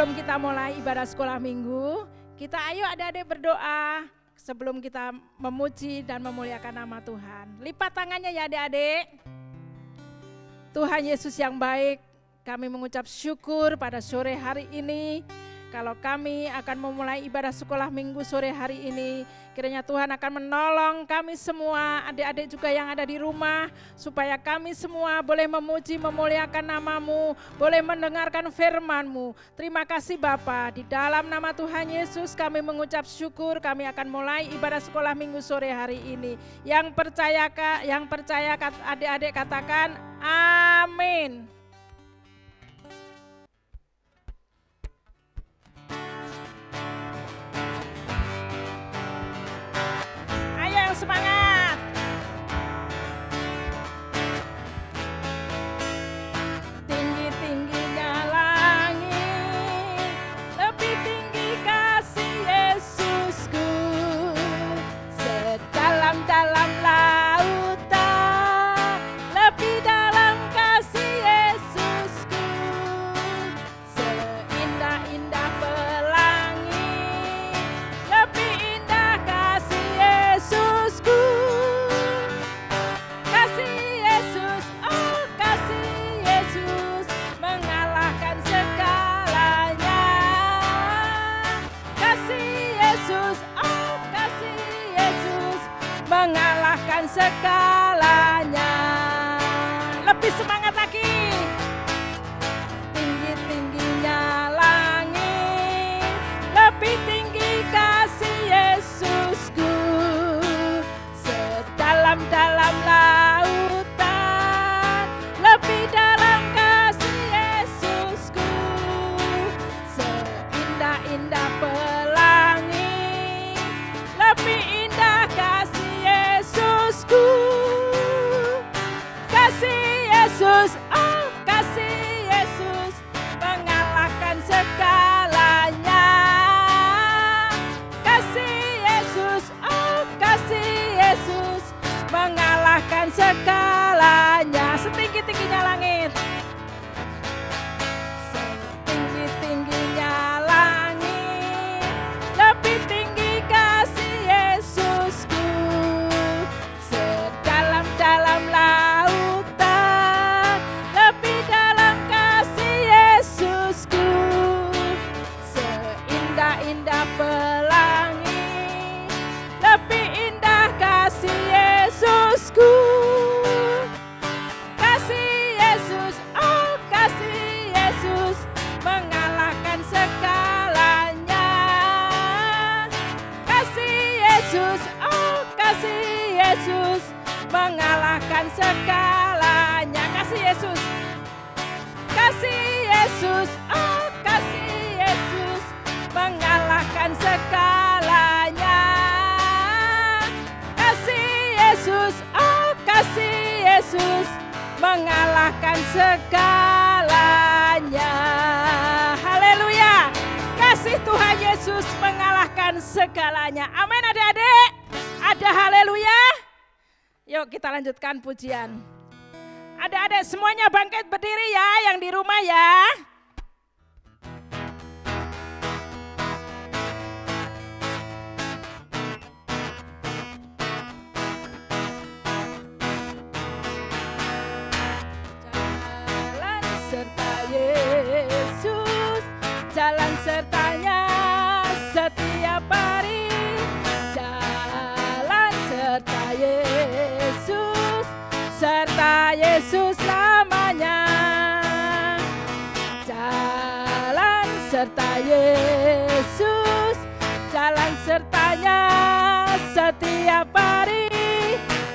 Sebelum kita mulai ibadah sekolah minggu, kita ayo adik-adik berdoa sebelum kita memuji dan memuliakan nama Tuhan. Lipat tangannya ya adik-adik. Tuhan Yesus yang baik, kami mengucap syukur pada sore hari ini. Kalau kami akan memulai ibadah sekolah minggu sore hari ini, kiranya Tuhan akan menolong kami semua, adik-adik juga yang ada di rumah, supaya kami semua boleh memuji, memuliakan nama-Mu, boleh mendengarkan firman-Mu. Terima kasih Bapa, di dalam nama Tuhan Yesus kami mengucap syukur, kami akan mulai ibadah sekolah minggu sore hari ini. Yang percaya adik-adik katakan amin. Semangat. Tinggi-tingginya langit, lebih tinggi kasih Yesusku. Sedalam-dalam lautan, lebih dalam kasih Yesusku. Seindah-indah pelangi, lebih indah kasih Yesus. Kasih Yesus, oh kasih Yesus mengalahkan segalanya. Kasih Yesus, oh kasih Yesus mengalahkan segalanya. Lebih semangat lagi. Tinggi-tingginya langit, lebih tinggi kasih Yesusku. Dalam lautan, lebih dalam kasih Yesusku. Seindah-indah pelangi, lebih indah kasih Yesusku. Kasih Yesus, oh kasih Yesus mengalahkan segalanya. Kasih Yesus, oh kasih Yesus mengalahkan segalanya. Setinggi-tingginya langit, setinggi-tingginya langit, lebih tinggi kasih Yesusku. Sedalam-dalam lautan, lebih dalam kasih Yesusku. Seindah-indah pelangi, lebih indah kasih Yesusku. Kasih Yesus, oh kasih Yesus mengalahkan segalanya. Kasih Yesus, oh kasih Yesus mengalahkan segalanya. Kasih Yesus, kasih Yesus, oh kasih Yesus mengalahkan segalanya. Yesus, oh kasih Yesus mengalahkan segalanya. Haleluya. Kasih Tuhan Yesus mengalahkan segalanya. Amin adik-adik. Ada haleluya. Yuk kita lanjutkan pujian. Adik-adik semuanya bangkit berdiri ya, yang di rumah ya. Jalan sertanya setiap hari, jalan serta Yesus, serta Yesus lamanya. Jalan serta Yesus, jalan sertanya setiap hari,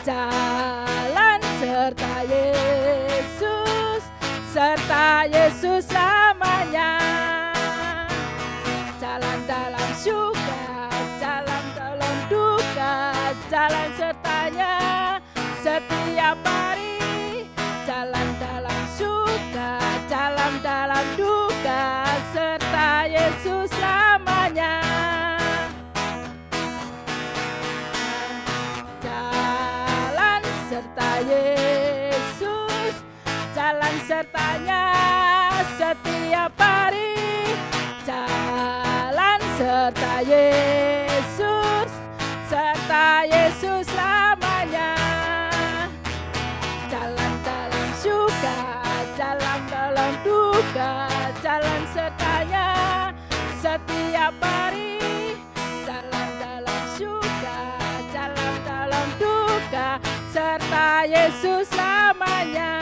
jalan serta Yesus, serta Yesus lamanya. Jalan dalam suka, jalan dalam duka, jalan sertanya setiap hari. Jalan dalam suka, jalan dalam duka, serta Yesus lamanya. Jalan serta Yesus, jalan sertanya setiap hari. Jalan serta Yesus selamanya. Jalan dalam suka, jalan dalam duka, jalan sertanya setiap hari. Jalan dalam suka, jalan dalam duka, serta Yesus selamanya.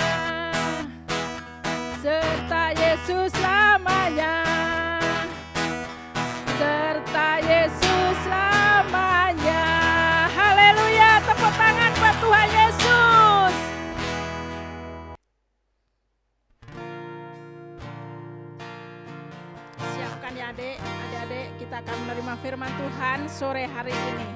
Serta Yesus selamanya. Serta Yesus selamanya. Haleluya, tepuk tangan buat Tuhan Yesus. Siapkan ya adik-adik, kita akan menerima firman Tuhan sore hari ini.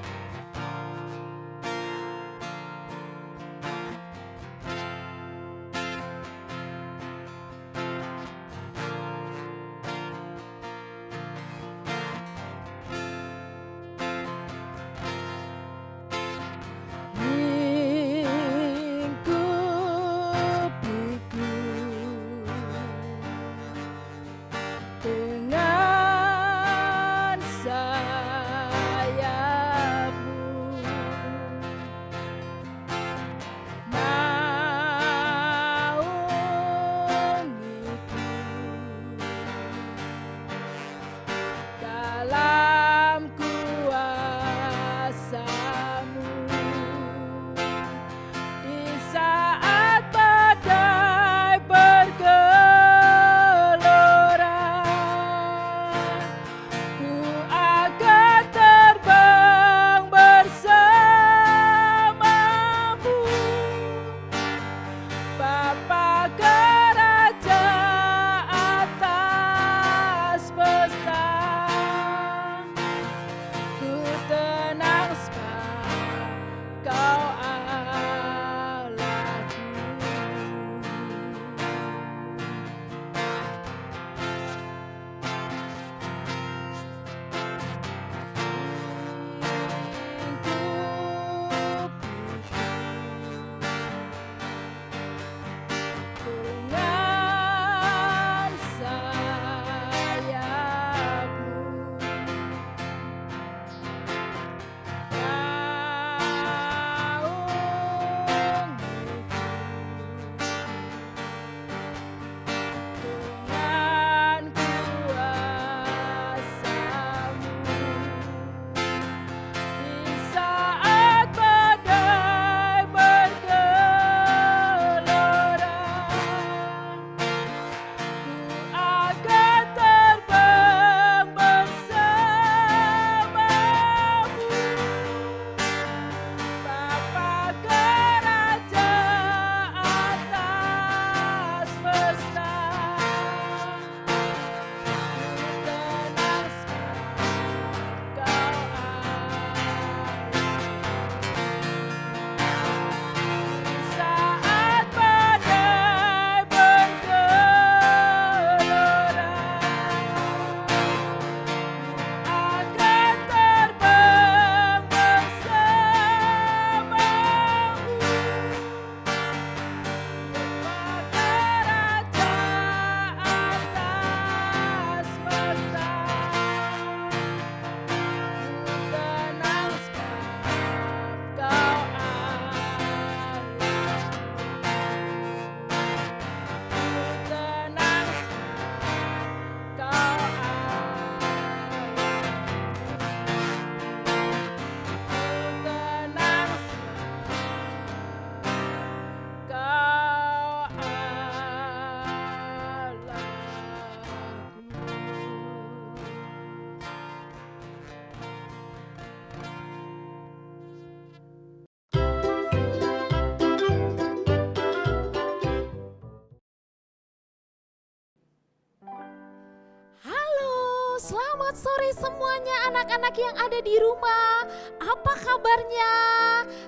Selamat sore semuanya anak-anak yang ada di rumah. Apa kabarnya?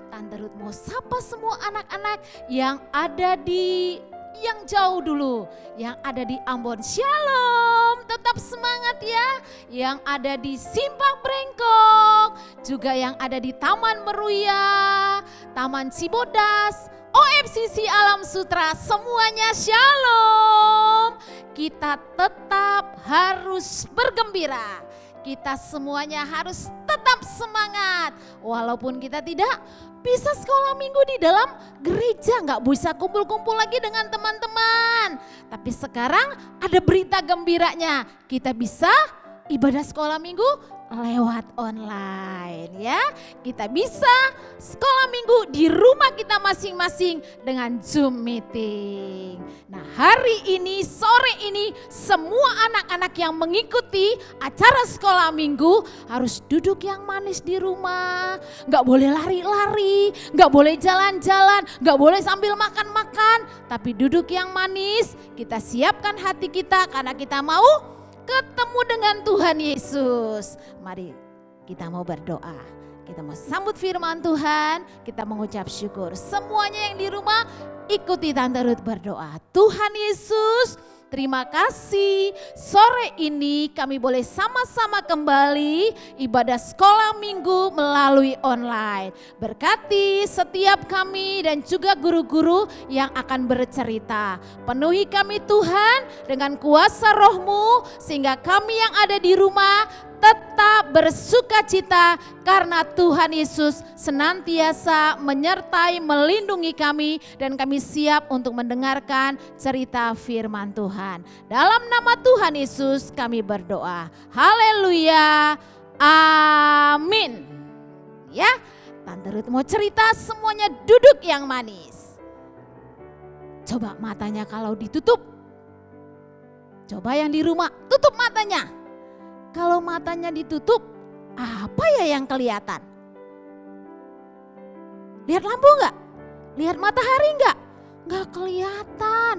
Tante Ruth mau sapa semua anak-anak yang ada di yang jauh dulu, yang ada di Ambon. Shalom, tetap semangat ya. Yang ada di Simpang Brengkok, juga yang ada di Taman Meruya, Taman Cibodas, OFCC Alam Sutra, semuanya shalom. kita tetap harus bergembira. Kita semuanya harus tetap semangat. Walaupun kita tidak bisa sekolah minggu di dalam gereja, gak bisa kumpul-kumpul lagi dengan teman-teman. Tapi sekarang ada berita gembiranya. Kita bisa ibadah sekolah minggu lewat online ya. Kita bisa sekolah minggu di rumah kita masing-masing dengan Zoom meeting. Nah, hari ini, sore ini, semua anak-anak yang mengikuti acara sekolah minggu harus duduk yang manis di rumah. Gak boleh lari-lari, gak boleh jalan-jalan, gak boleh sambil makan-makan. Tapi duduk yang manis, kita siapkan hati kita karena kita mau ketemu dengan Tuhan Yesus. Mari kita mau berdoa. Kita mau sambut firman Tuhan. Kita mengucap syukur. Semuanya yang di rumah ikuti Tante Ruth berdoa. Tuhan Yesus, terima kasih sore ini kami boleh sama-sama kembali ibadah sekolah minggu melalui online. Berkati setiap kami dan juga guru-guru yang akan bercerita. Penuhi kami Tuhan dengan kuasa Roh-Mu sehingga kami yang ada di rumah tetap bersuka cita karena Tuhan Yesus senantiasa menyertai, melindungi kami dan kami siap untuk mendengarkan cerita firman Tuhan. Dalam nama Tuhan Yesus kami berdoa. Haleluya. Amin. Ya, Tante Ruth mau cerita, semuanya duduk yang manis. Coba matanya kalau ditutup. Coba yang di rumah tutup matanya. Kalau matanya ditutup, apa ya yang kelihatan? Lihat lampu enggak? Lihat matahari enggak? Enggak kelihatan.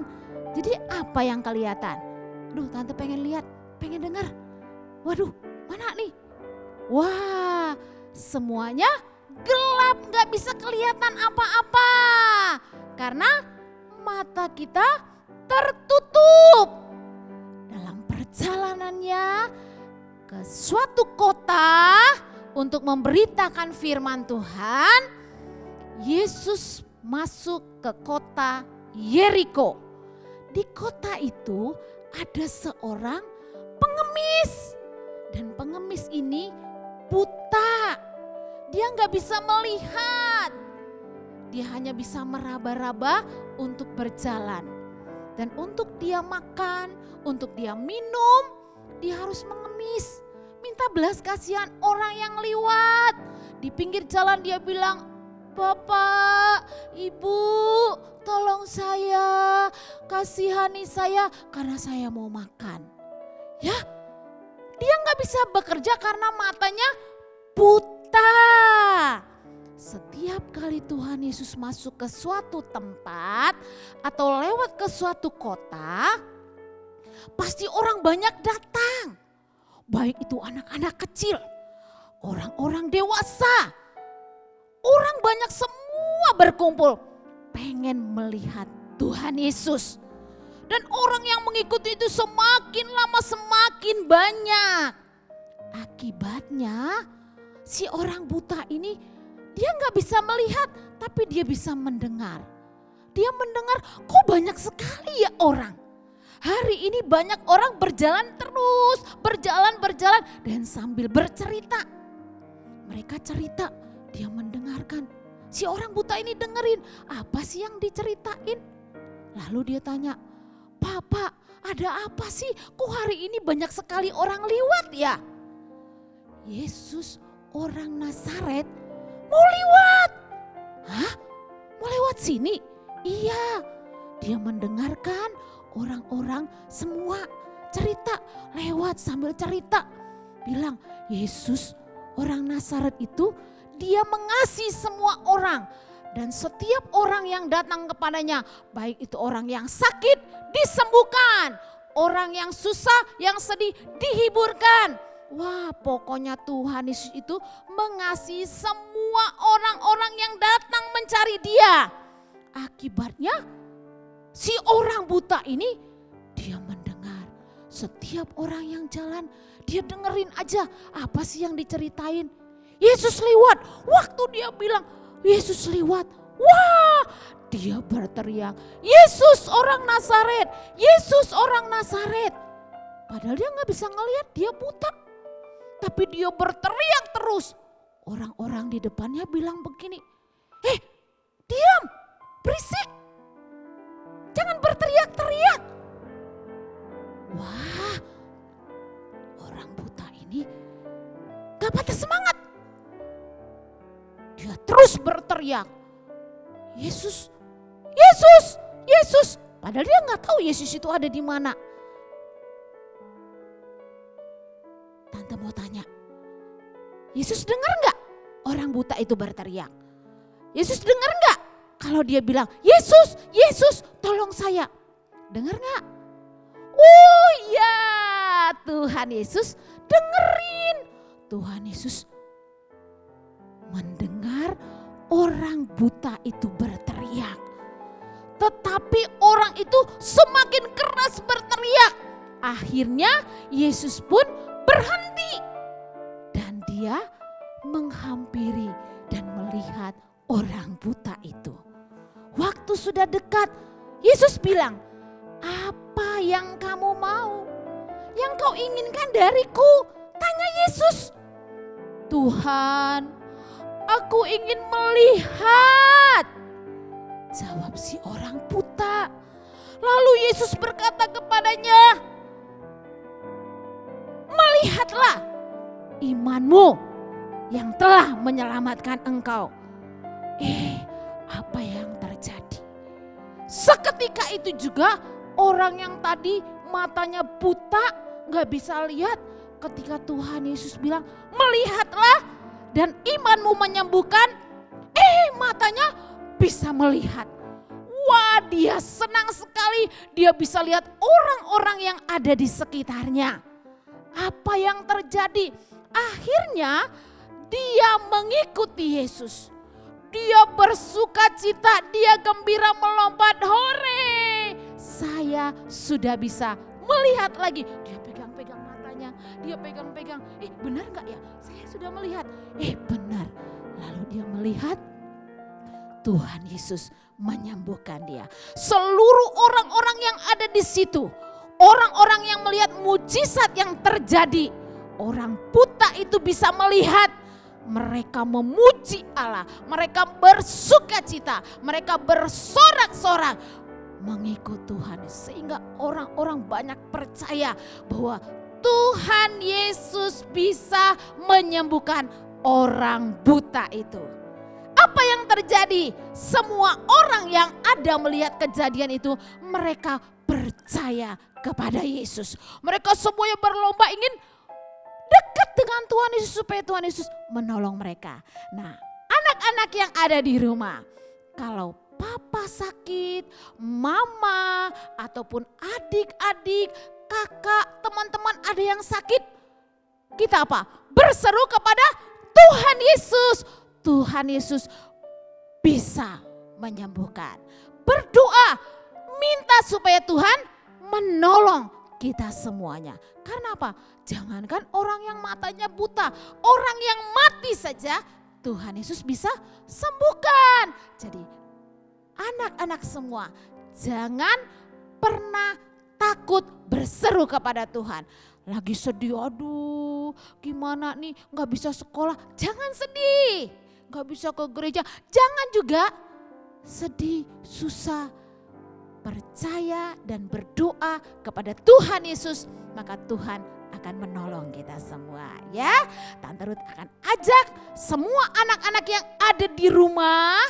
Jadi apa yang kelihatan? Aduh, Tante pengen lihat, pengen dengar. Waduh, mana nih? Wah, semuanya gelap, enggak bisa kelihatan apa-apa. Karena mata kita tertutup. Dalam perjalanannya ke suatu kota untuk memberitakan firman Tuhan, Yesus masuk ke kota Yeriko. Di kota itu ada seorang pengemis dan pengemis ini buta. Dia nggak bisa melihat, dia hanya bisa meraba-raba untuk berjalan. Dan untuk dia makan, untuk dia minum, dia harus mengemis. Minta belas kasihan orang yang lewat. Di pinggir jalan dia bilang, "Bapak, Ibu, tolong saya, kasihani saya karena saya mau makan." Ya, dia gak bisa bekerja karena matanya buta. Setiap kali Tuhan Yesus masuk ke suatu tempat atau lewat ke suatu kota, pasti orang banyak datang. Baik itu anak-anak kecil, orang-orang dewasa, orang banyak semua berkumpul pengen melihat Tuhan Yesus. Dan orang yang mengikuti itu semakin lama semakin banyak. Akibatnya si orang buta ini dia gak bisa melihat tapi dia bisa mendengar. Dia mendengar, kok banyak sekali ya orang. Hari ini banyak orang berjalan terus, berjalan dan sambil bercerita. Mereka cerita, dia mendengarkan. Si orang buta ini dengerin, apa sih yang diceritain? Lalu dia tanya, "Bapak, ada apa sih? Kok hari ini banyak sekali orang lewat ya?" Yesus orang Nazaret mau lewat. Hah? Mau lewat sini? Iya, dia mendengarkan orang-orang semua cerita, lewat sambil cerita. Bilang, Yesus orang Nazaret itu dia mengasihi semua orang. Dan setiap orang yang datang kepadanya, baik itu orang yang sakit disembuhkan. Orang yang susah, yang sedih dihiburkan. Wah, pokoknya Tuhan Yesus itu mengasihi semua orang-orang yang datang mencari dia. Akibatnya si orang buta ini dia mendengar. Setiap orang yang jalan dia dengerin aja apa sih yang diceritain. Yesus lewat, waktu dia bilang Yesus lewat, wah dia berteriak, Yesus orang Nazaret, Yesus orang Nazaret. Padahal dia gak bisa ngelihat, dia buta. Tapi dia berteriak terus. Orang-orang di depannya bilang begini, diam, berisik. Jangan berteriak-teriak. Wah, orang buta ini gak patah semangat. Dia terus berteriak, Yesus, Yesus, Yesus. Padahal dia gak tahu Yesus itu ada di mana. Tante mau tanya, Yesus dengar gak orang buta itu berteriak? Yesus dengar gak kalau dia bilang, Yesus, Yesus tolong saya? Dengar gak? Oh ya, Tuhan Yesus dengerin. Tuhan Yesus mendengar orang buta itu berteriak. Tetapi orang itu semakin keras berteriak. Akhirnya Yesus pun berhenti. Dan dia menghampiri dan melihat orang buta itu. Waktu sudah dekat, Yesus bilang, apa yang kamu mau? Yang kau inginkan dariku? Tanya Yesus. Tuhan, aku ingin melihat. Jawab si orang buta. Lalu Yesus berkata kepadanya, melihatlah, imanmu yang telah menyelamatkan engkau. Apa yang terjadi? Seketika itu juga orang yang tadi matanya buta, gak bisa lihat, ketika Tuhan Yesus bilang, melihatlah dan imanmu menyembuhkan, matanya bisa melihat. Wah, dia senang sekali, dia bisa lihat orang-orang yang ada di sekitarnya. Apa yang terjadi? Akhirnya dia mengikuti Yesus. Dia bersuka cita, dia gembira melompat, hore, saya sudah bisa melihat lagi. Dia pegang-pegang matanya, dia pegang-pegang, benar gak ya? Saya sudah melihat, benar. Lalu dia melihat Tuhan Yesus menyembuhkan dia. Seluruh orang-orang yang ada di situ, orang-orang yang melihat mujizat yang terjadi, orang buta itu bisa melihat. Mereka memuji Allah, mereka bersuka cita, mereka bersorak-sorak mengikut Tuhan. Sehingga orang-orang banyak percaya bahwa Tuhan Yesus bisa menyembuhkan orang buta itu. Apa yang terjadi? Semua orang yang ada melihat kejadian itu, mereka percaya kepada Yesus. Mereka semuanya berlomba ingin dekat dengan Tuhan Yesus supaya Tuhan Yesus menolong mereka. Nah, anak-anak yang ada di rumah, kalau papa sakit, mama ataupun adik-adik, kakak, teman-teman ada yang sakit, kita apa? Berseru kepada Tuhan Yesus. Tuhan Yesus bisa menyembuhkan. Berdoa, minta supaya Tuhan menolong kita semuanya. Karena apa? Jangankan orang yang matanya buta, orang yang mati saja Tuhan Yesus bisa sembuhkan. Jadi anak-anak semua, jangan pernah takut berseru kepada Tuhan. Lagi sedih, aduh gimana nih gak bisa sekolah, jangan sedih. Gak bisa ke gereja, jangan juga sedih, susah. Percaya dan berdoa kepada Tuhan Yesus, maka Tuhan akan menolong kita semua ya. Tante Ruth akan ajak semua anak-anak yang ada di rumah,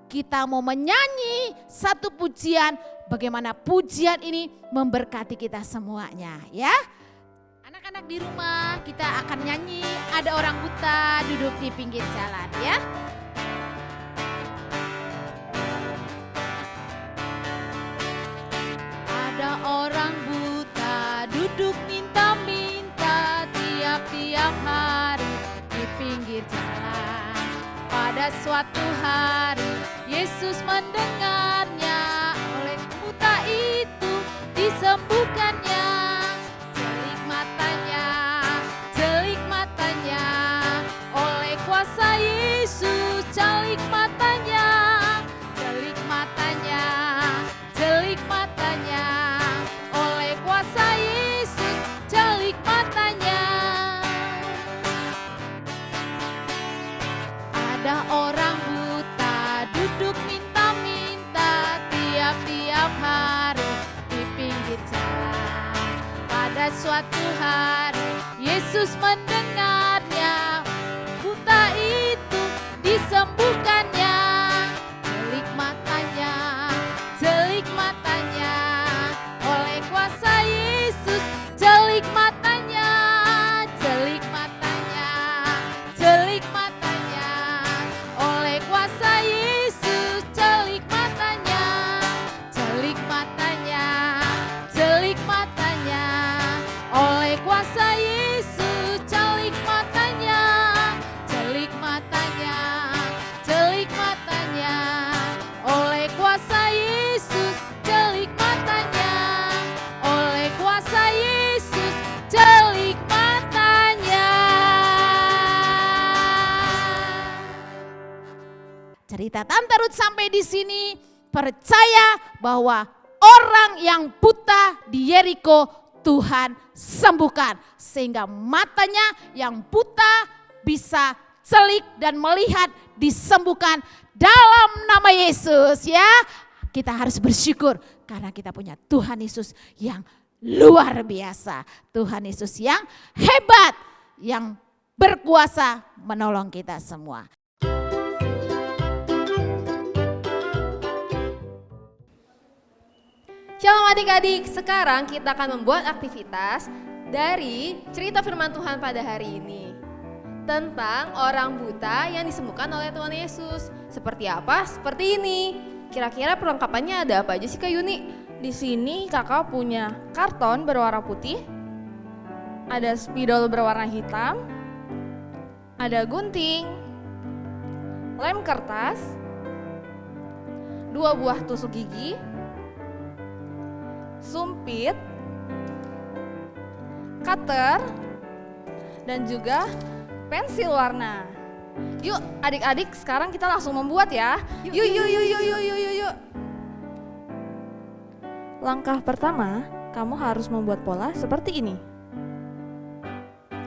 kita mau menyanyi satu pujian, bagaimana pujian ini memberkati kita semuanya ya. Anak-anak di rumah kita akan nyanyi, ada orang buta duduk di pinggir jalan ya. Ada orang buta duduk minta-minta tiap-tiap hari di pinggir jalan. Pada suatu hari Yesus mendengarnya, oleh buta itu disembuhkannya. Celik matanya, oleh kuasa Yesus celik matanya. Pada suatu hari Yesus mendengarnya, buta itu disembuhkannya. Celik matanya, oleh kuasa Yesus. Celik matanya, celik matanya, celik matanya, oleh kuasa Yesus. Celik matanya, celik matanya, celik matanya, oleh kuasa Yesus. Celik matanya, celik matanya, celik matanya, oleh kuasa Yesus. Celik matanya, oleh kuasa Yesus. Celik matanya. Cerita Tante Ruth sampai di sini. Percaya bahwa orang yang buta di Yeriko Tuhan sembuhkan, sehingga matanya yang buta bisa celik dan melihat, disembuhkan dalam nama Yesus ya. Kita harus bersyukur karena kita punya Tuhan Yesus yang luar biasa. Tuhan Yesus yang hebat, yang berkuasa menolong kita semua. Shalom adik-adik, sekarang kita akan membuat aktivitas dari cerita firman Tuhan pada hari ini. Tentang orang buta yang disembuhkan oleh Tuhan Yesus. Seperti apa? Seperti ini. Kira-kira perlengkapannya ada apa aja sih Kak Yuni? Di sini kakak punya karton berwarna putih, ada spidol berwarna hitam, ada gunting, lem kertas, 2 buah tusuk gigi, sumpit, cutter, dan juga pensil warna. Yuk adik-adik, sekarang kita langsung membuat ya. Yuk. Langkah pertama, kamu harus membuat pola seperti ini.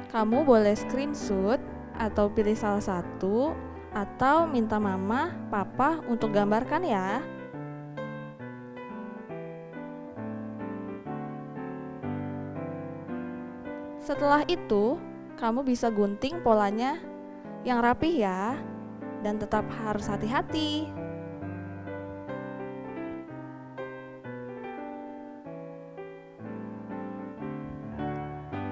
Kamu boleh screenshot atau pilih salah satu, atau minta mama, papa untuk gambarkan ya. Setelah itu, kamu bisa gunting polanya yang rapih ya, dan tetap harus hati-hati.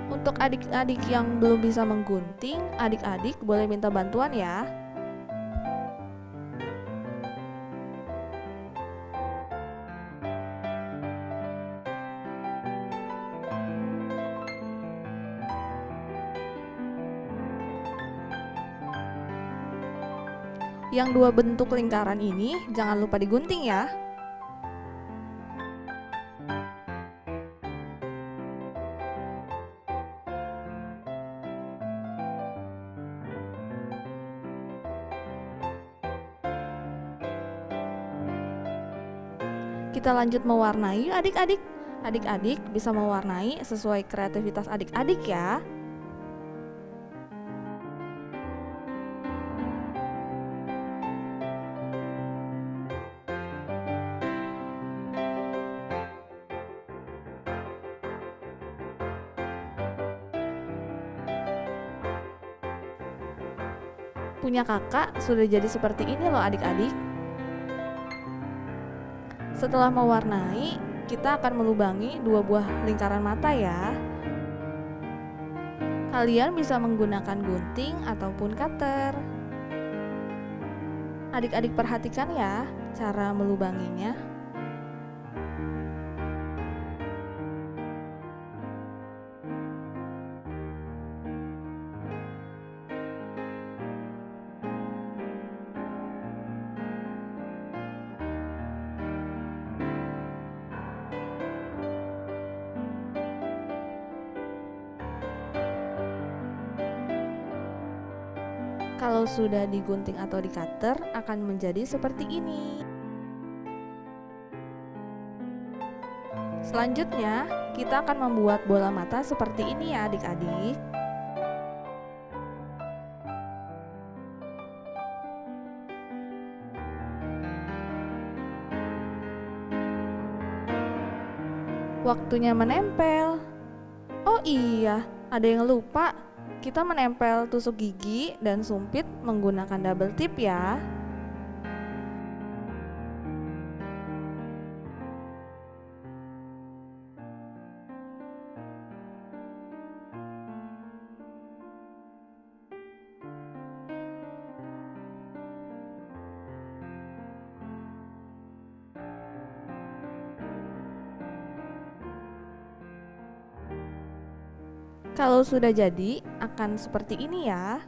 Untuk adik-adik yang belum bisa menggunting, adik-adik boleh minta bantuan ya. Yang 2 bentuk lingkaran ini jangan lupa digunting ya. Kita lanjut mewarnai adik-adik. Adik-adik bisa mewarnai sesuai kreativitas adik-adik ya. Punya kakak sudah jadi seperti ini loh adik-adik. Setelah mewarnai, kita akan melubangi 2 buah lingkaran mata ya. Kalian bisa menggunakan gunting ataupun cutter. Adik-adik perhatikan ya cara melubanginya. Kalau sudah digunting atau di cutter akan menjadi seperti ini. Selanjutnya kita akan membuat bola mata seperti ini ya adik-adik. Waktunya menempel. Oh iya, ada yang lupa. Kita menempel tusuk gigi dan sumpit menggunakan double tip ya. Kalau sudah jadi, akan seperti ini ya.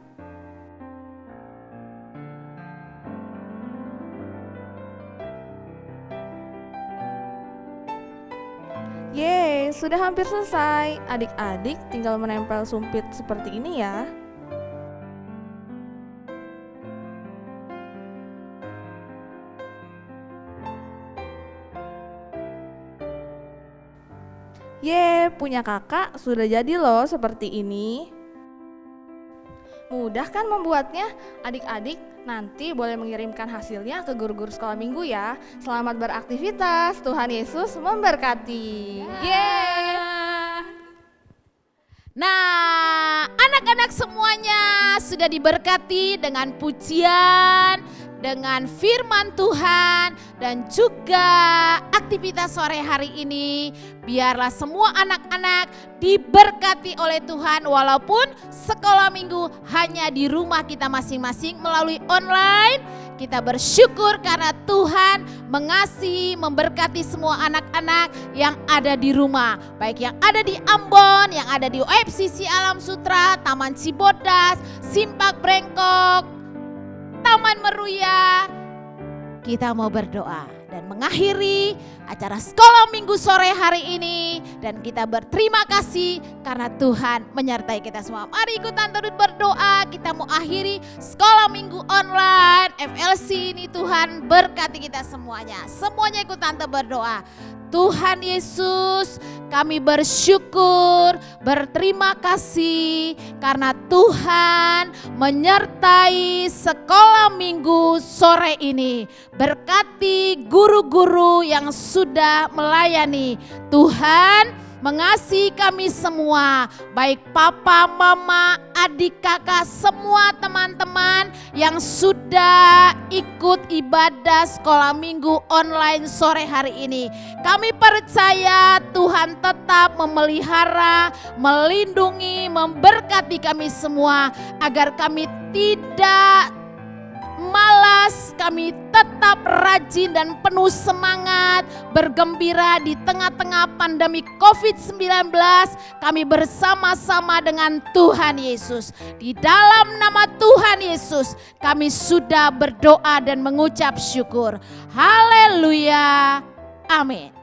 Yeay, sudah hampir selesai. Adik-adik tinggal menempel sumpit seperti ini ya. Yeay, punya kakak sudah jadi loh seperti ini. Mudah kan membuatnya? Adik-adik nanti boleh mengirimkan hasilnya ke guru-guru sekolah minggu ya. Selamat beraktivitas, Tuhan Yesus memberkati. Yeay. Nah, anak-anak semuanya sudah diberkati dengan pujian, dengan firman Tuhan, dan juga aktivitas sore hari ini. Biarlah semua anak-anak diberkati oleh Tuhan walaupun sekolah minggu hanya di rumah kita masing-masing melalui online. Kita bersyukur karena Tuhan mengasihi, memberkati semua anak-anak yang ada di rumah. Baik yang ada di Ambon, yang ada di OFCC Alam Sutra, Taman Cibodas, Simpak Brengkok, Taman Meruya. Kita mau berdoa dan mengakhiri acara sekolah minggu sore hari ini. Dan kita berterima kasih karena Tuhan menyertai kita semua. Mari ikut Tante Ruth berdoa. Kita mau akhiri sekolah minggu online FLC ini. Tuhan berkati kita semuanya. Semuanya ikut Tante berdoa. Tuhan Yesus, kami bersyukur, berterima kasih karena Tuhan menyertai sekolah minggu sore ini. Berkati guru-guru yang sudah melayani. Tuhan mengasihi kami semua, baik papa, mama, adik, kakak, semua teman-teman yang sudah ikut ibadah sekolah minggu online sore hari ini. Kami percaya Tuhan tetap memelihara, melindungi, memberkati kami semua agar kami tidak malas, kami tetap rajin dan penuh semangat, bergembira di tengah-tengah pandemi COVID-19. Kami bersama-sama dengan Tuhan Yesus. Di dalam nama Tuhan Yesus, kami sudah berdoa dan mengucap syukur. Haleluya. Amin.